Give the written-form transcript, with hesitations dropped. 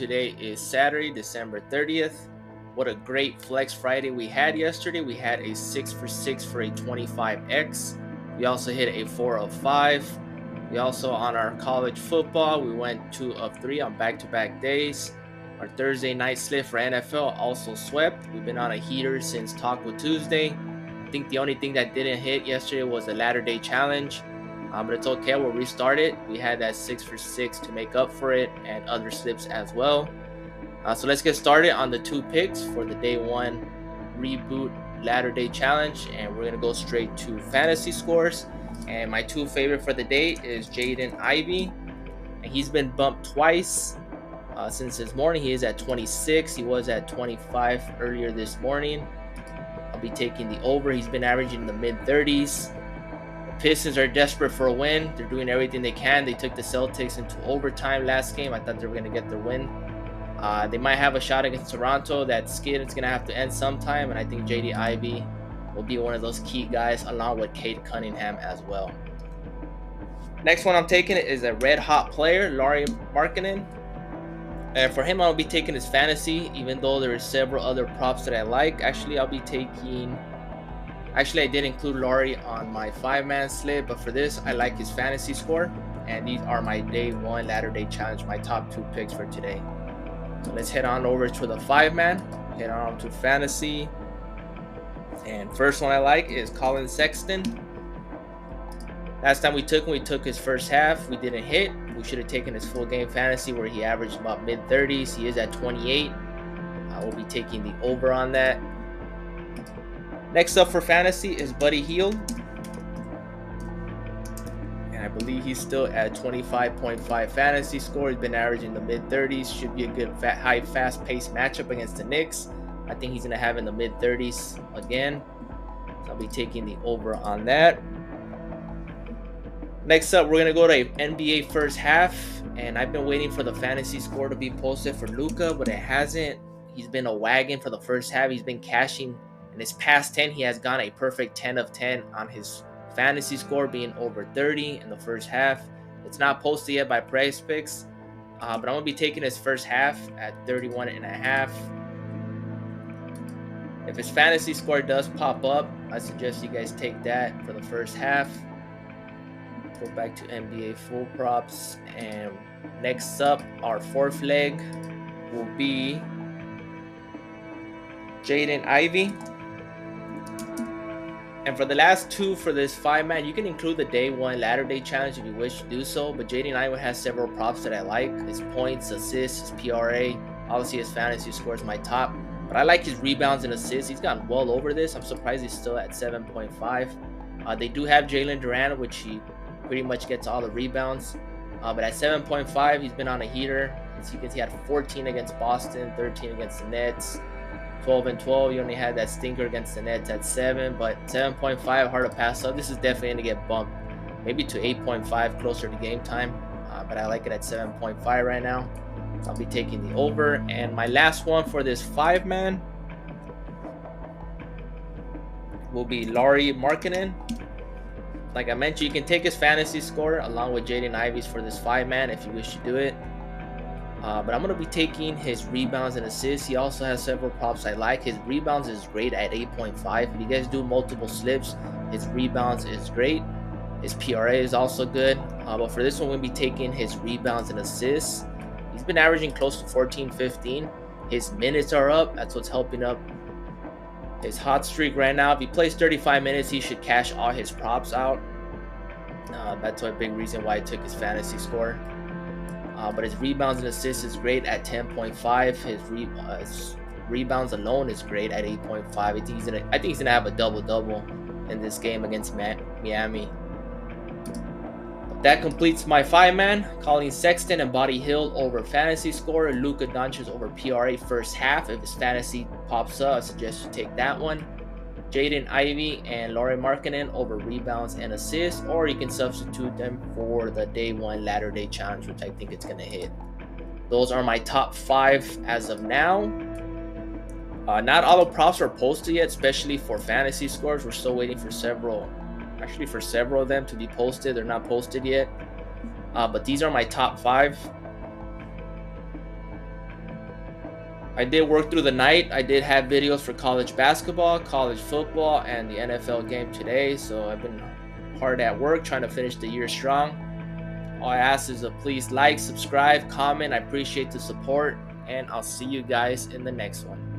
Today is Saturday, December 30th. What a great Flex Friday we had yesterday. We had a 6 for 6 for a 25x. We also hit a 4 of 5. We also, on our college football, we went 2 of 3 on back-to-back days. Our Thursday night slip for NFL also swept. We've been on a heater since Taco Tuesday. I think the only thing that didn't hit yesterday was the Latter Day Challenge. But it's okay, we'll restart it. We had that 6 for 6 to make up for it and other slips as well. So let's get started on the two picks for the day one reboot Latter Day Challenge. And we're going to go straight to fantasy scores. And my two favorite for the day is Jaden Ivey. And he's been bumped twice since this morning. He is at 26. He was at 25 earlier this morning. I'll be taking the over. He's been averaging in the mid-30s. Pistons are desperate for a win. They're doing everything they can. They took the Celtics into overtime last game. I thought they were going to get their win. They might have a shot against Toronto. That skid is going to have to end sometime, and I think JD Ivey will be one of those key guys along with Cade Cunningham as well. Next one I'm taking is a red-hot player, Lauri Markkanen. And for him, I'll be taking his fantasy, even though there are several other props that I like. Actually, I did include Lauri on my 5-man slip, but for this, I like his fantasy score. And these are my day one Latter Day Challenge, my top two picks for today. So let's head on over to the 5-man, head on to fantasy. And first one I like is Collin Sexton. Last time we took him, we took his first half. We didn't hit. We should have taken his full game fantasy where he averaged about mid-30s. He is at 28. I will be taking the over on that. Next up for fantasy is Buddy Hield. And I believe he's still at 25.5 fantasy score. He's been averaging the mid-30s. Should be a good, high, fast-paced matchup against the Knicks. I think he's going to have in the mid-30s again. So I'll be taking the over on that. Next up, we're going to go to NBA first half. And I've been waiting for the fantasy score to be posted for Luka, but it hasn't. He's been a wagon for the first half. He's been cashing. In his past 10, he has gone a perfect 10 of 10 on his fantasy score, being over 30 in the first half. It's not posted yet by Price Picks, but I'm going to be taking his first half at 31.5. If his fantasy score does pop up, I suggest you guys take that for the first half. Go back to NBA full props. And next up, our fourth leg will be Jaden Ivey. And for the last two for this 5-man, you can include the day one Latter Day Challenge if you wish to do so. But Jaden Ivey has several props that I like. His points, assists, his PRA. Obviously, his fantasy score is my top. But I like his rebounds and assists. He's gotten well over this. I'm surprised he's still at 7.5. They do have Jalen Duran, which he pretty much gets all the rebounds. But at 7.5, he's been on a heater. As you can see, he had 14 against Boston, 13 against the Nets. 12 and 12. You only had that stinker against the Nets at 7, but 7.5 hard to pass up. This is definitely going to get bumped, maybe to 8.5 closer to game time. But I like it at 7.5 right now. I'll be taking the over. And my last one for this 5-man will be Lauri Markkanen. Like I mentioned, you can take his fantasy score along with Jaden Ivey's for this 5-man if you wish to do it. But I'm going to be taking his rebounds and assists. He also has several props I like. His rebounds is great at 8.5. If you guys do multiple slips, his rebounds is great. His PRA is also good. But for this one, we'll be taking his rebounds and assists. He's been averaging close to 14, 15. His minutes are up. That's what's helping up his hot streak right now. If he plays 35 minutes, he should cash all his props out. That's a big reason why I took his fantasy score. But his rebounds and assists is great at 10.5. His rebounds alone is great at 8.5. I think he's gonna have a double-double in this game against Miami. But that completes my 5-man. Collin Sexton and Buddy Hield over fantasy score. Luka Doncic over PRA first half. If his fantasy pops up, I suggest you take that one. Jaden Ivey and Lauri Markkanen over rebounds and assists, or you can substitute them for the day one Latter Day Challenge, which I think it's going to hit. Those are my top 5 as of now. Not all the props are posted yet, especially for fantasy scores. We're still waiting for several of them to be posted. They're not posted yet. But these are my top 5. I did work through the night. I did have videos for college basketball, college football, and the NFL game today. So I've been hard at work trying to finish the year strong. All I ask is to please like, subscribe, comment. I appreciate the support, and I'll see you guys in the next one.